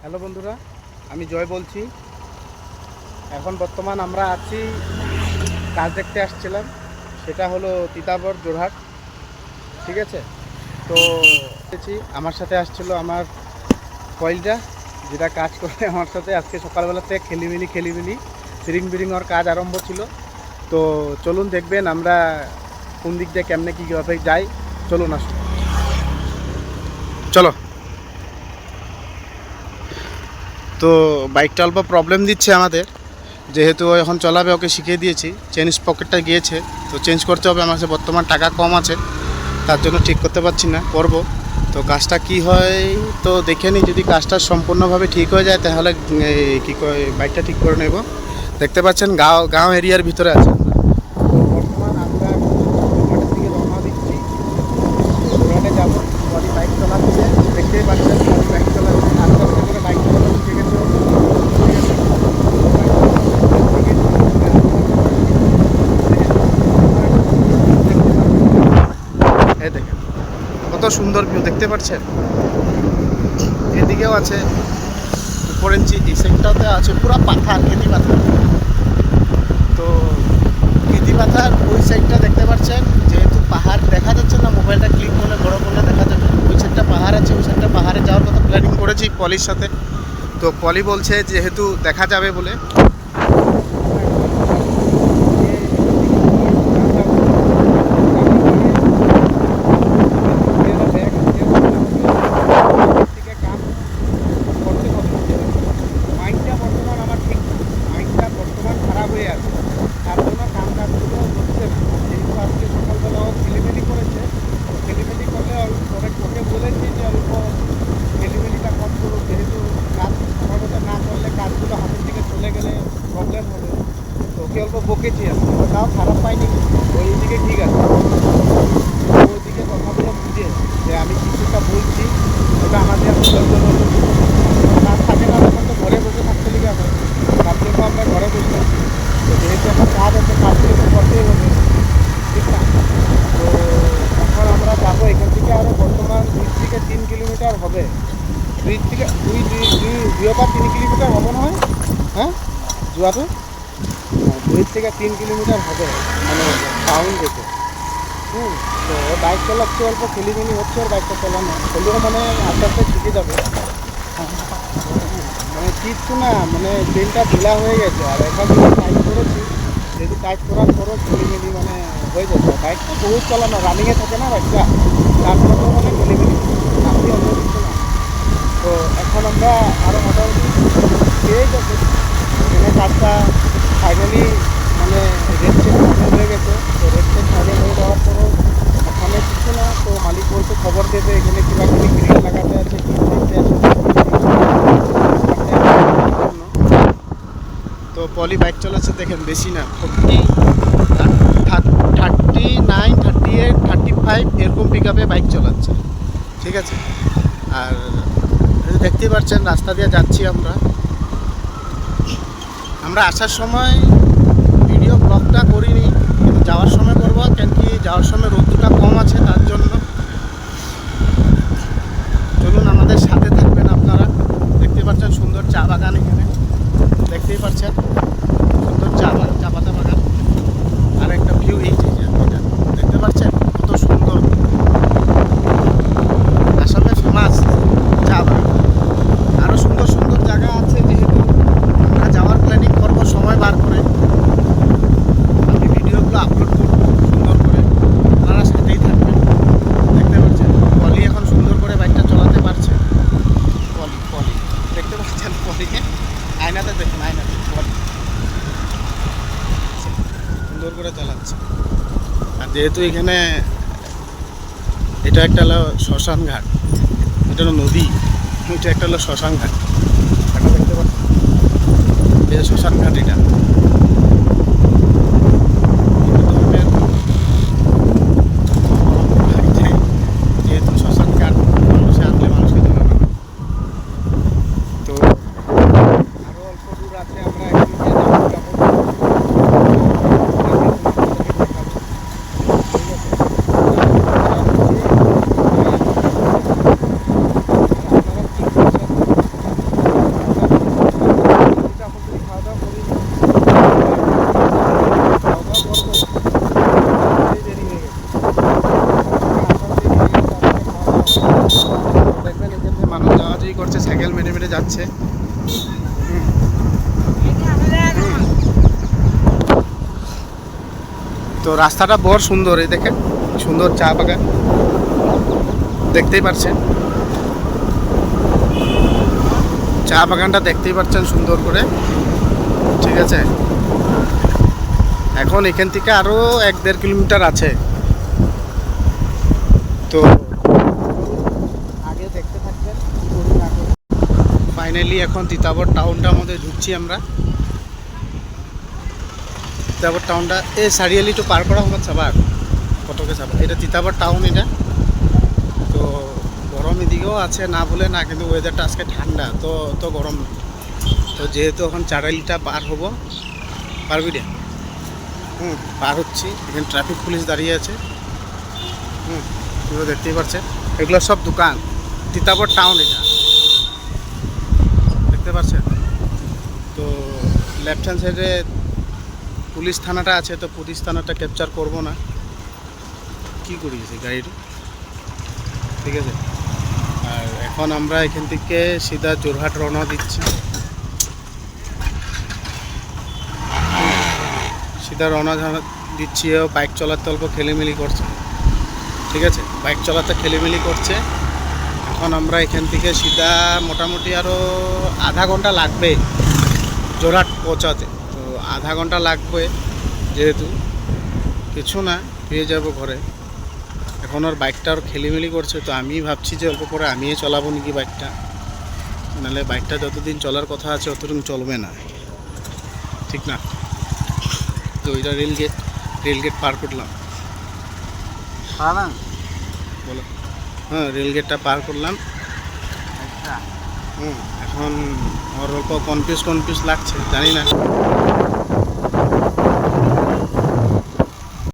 Hello বন্ধুরা, আমি জয় বলছি। এখন বর্তমান আমরা আছি, কাজ দেখতে আসছিলাম, সেটা হলো তিতাবর জোরহাট। ঠিক আছে, তো আমার সাথে আসছিল আমার কয়েলটা, যেটা কাজ করে আমার সাথে আজকে সকালবেলাতে খেলিমিলি সিরিং বিরিং ওর কাজ আরম্ভ ছিল। তো চলুন দেখবেন আমরা কোন দিক দিয়ে কেমনে কীভাবে যাই। চলুন আসুন, চলো। তো বাইকটা অল্প প্রবলেম দিচ্ছে আমাদের, যেহেতু এখন চলাবে, ওকে শিখিয়ে দিয়েছি। চেঞ্জ পকেটটা গিয়েছে, তো চেঞ্জ করতে হবে। আমার কাছে বর্তমান টাকা কম আছে, তার জন্য ঠিক করতে পারছি না, করব। তো কাজটা কি হয় তো দেখে নিই, যদি কাজটা সম্পূর্ণভাবে ঠিক হয়ে যায় তাহলে কী করে বাইকটা ঠিক করে নেব। দেখতে পাচ্ছেন গাঁও এরিয়ার ভিতরে আছে। তো বর্তমান আমরা জোরহাটের দিকে রওনা দিচ্ছি। জোরহাটে যাবো, বডি বাইক চালাচ্ছে, দেখতেই পাচ্ছেন বডি বাইক চালাচ্ছে, আস্তে আস্তে করে বাইক চালানো শিখে গেছে। এই দেখেন কত সুন্দর ভিউ দেখতে পাচ্ছেন। এদিকেও আছে, উপরের এই সাইডটাতে আছে পুরো পাথর, খেতি পাথর। তো খেতি পাথর ওই সাইডটা দেখতে পাচ্ছেন, যেহেতু পাহাড় দেখা যাচ্ছে না, মোবাইলটা ক্লিক করলে বড় করলে দেখা যাবে। ওই সাইডটা পাহাড় আছে, ওই সাইডটা পাহাড়ে যাওয়ার কথা প্ল্যানিং করেছি পলির সাথে। তো পলি বলছে যেহেতু দেখা যাবে বলে, অল্প বকেছি আমি, তাও খারাপ পাইনি। ওই দিকে ঠিক আছে, ওইদিকে কথাগুলো বুঝে যে আমি কিছুটা বলছি, ওটা আমাদের কাজ থাকে না, তখন তো ঘরে বসে থাকতে দিকে হবে। তার জন্য আমরা ঘরে বসে থাকি। তো যেহেতু আমার কাজ আছে, কাজগুলো তো করতেই হবে, ঠিক না? তো এখন আমরা যাবো এখান থেকে, আরও বর্তমান 2 থেকে 3 কিলোমিটার হবে। 2 থেকে 3 কিলোমিটার হবে না হয়, হ্যাঁ জুয়াতে 2 থেকে 3 কিলোমিটার হবে, মানে টাউন থেকে। তো বাইক চালাচ্ছে, অল্প খেলিমেলি হচ্ছে ওর বাইকটা চালানো, হলেও মানে আস্তে আস্তে শিখে যাবে। মানে কিচ্ছু না, মানে ট্রেনটা ঢিলা হয়ে গেছে, আর এখন টাইট করেছি, যেহেতু টাইট করার পরও খেলিমেলি মানে হয়ে যাচ্ছে। বাইকটা বহুত চালানো, রানিংয়ে থাকে না বাইকটা, তারপরেও মানে খেলিমেলি আপনি অন্য কিছু না। তো এখন আমরা আরও মোটামুটি পেয়ে যাবো, এখানে কাজটা ফাইনালি মানে রেড চেক ফাইনাল হয়ে গেছে। তো রেড চেক ফাইনাল হয়ে যাওয়ার পরও ওখানে কিছু না, তো মালিক বলছে খবর দেবে এখানে কিভাবে গ্রিল লাগাতে আছে, কি করতে আছে। তো পলি বাইক চালাচ্ছে দেখেন, বেশি না, 39, 38, 35 এরকম পিক আপে বাইক চালাচ্ছে। ঠিক আছে, আর দেখতেই পাচ্ছেন রাস্তা দিয়ে যাচ্ছি আমরা। আসার সময় ভিডিও ব্লগটা করিনি, কিন্তু যাওয়ার সময় করবো, কেন কি যাওয়ার সময় রোদটা কম আছে, তার জন্য। চলুন আমাদের সাথে থাকবেন আপনারা। দেখতে পাচ্ছেন সুন্দর চা বাগান, এখানে দেখতেই পাচ্ছেন সুন্দর চা পাতা বাগান, আর একটা ভিউ এই যে এটা দেখতে পাচ্ছেন কত সুন্দর। আসলে ফেমাস চা বাগান, আরও সুন্দর সুন্দর জায়গা আছে, যেহেতু আমরা যাওয়ার প্ল্যানিং করবো সময় বার করে। আমি ভিডিওগুলো আপলোড করবো সুন্দর করে, আপনারা সাথেই থাকবেন। দেখতে পাচ্ছেন পলি এখন সুন্দর করে বাইকটা চালাতে পারছে। পলি দেখতে পাচ্ছেন, পলিকে আয়নাতে দেখুন, আয়নাতে পলি সুন্দর করে চালাচ্ছে। আর যেহেতু এখানে এটা একটা হলো শ্মশান ঘাট, এটা হলো নদী, এটা একটা হলো শ্মশান ঘাট, এটা দেখতে পাচ্ছেন, এই শ্মশান ঘাট। এটা যেহেতু শ্মশান ঘাট, মানুষে আনলে মানুষকে দেবে না। তো আরও অল্প দূর আছে, আমরা এখানে সাইকেল মেরে মেরে যাচ্ছে। তো রাস্তাটা বড় সুন্দর, এই দেখেন সুন্দর চা বাগান দেখতেই পাচ্ছেন, চা বাগানটা দেখতেই পাচ্ছেন সুন্দর করে, ঠিক আছে। এখন এখান থেকে আরো 1-1.5 কিলোমিটার আছে। তো আগে দেখতে থাকবেন কি করি না করি। ফাইনালি এখন তিতাবর টাউনটার মধ্যে ঢুকছি আমরা। তিতাবর টাউনটা এই চাৰিআলিটো পার করা হোক চাবার কতকে চাবা, এটা তিতাবর টাউন। এটা তো গরম এদিকেও আছে না বলে না, কিন্তু ওয়েদারটা আজকে ঠান্ডা, তো তো গরম। তো যেহেতু এখন চাৰিআলিটা পার হব, পারবি রে? পার হচ্ছি। এখানে ট্রাফিক পুলিশ দাঁড়িয়ে আছে। এগুলো দেখতেই পাচ্ছেন, এগুলো সব দোকান। তিতাবর টাউন এটা দেখতে পাচ্ছেন। তো লেফট হ্যান্ড সাইডে পুলিশ থানাটা আছে, তো পুলিশ থানাটা ক্যাপচার করব না, কি করিয়েছে গাড়িটা, ঠিক আছে। আর এখন আমরা এখান থেকে সিধা যোরহাট রওনা দিচ্ছি, সিধা রওনা দিচ্ছি। বাইক চালাতে অল্প খেলিমেলি করছে, ঠিক আছে, বাইক চালাতে খেলিমেলি করছে। এখন আমরা এখান থেকে সিধা মোটামুটি আরও আধা ঘন্টা লাগবে যোরহাট পৌঁছাতে। তো আধা ঘন্টা লাগবে, যেহেতু কিছু না পেয়ে যাব ঘরে। এখন ওর বাইকটা ওর খেলিমেলি করছে, তো আমি ভাবছি যে অল্প পরে আমিই চালাবো নাকি বাইকটা, নাহলে বাইকটা যতদিন চলার কথা আছে অতদিন চলবে না, ঠিক না। তো এটা রেলগেট পার করলাম, বলো। হ্যাঁ, রেলগেটটা পার করলাম। এখন ওর অল্প কনফিউজ লাগছে, জানি না।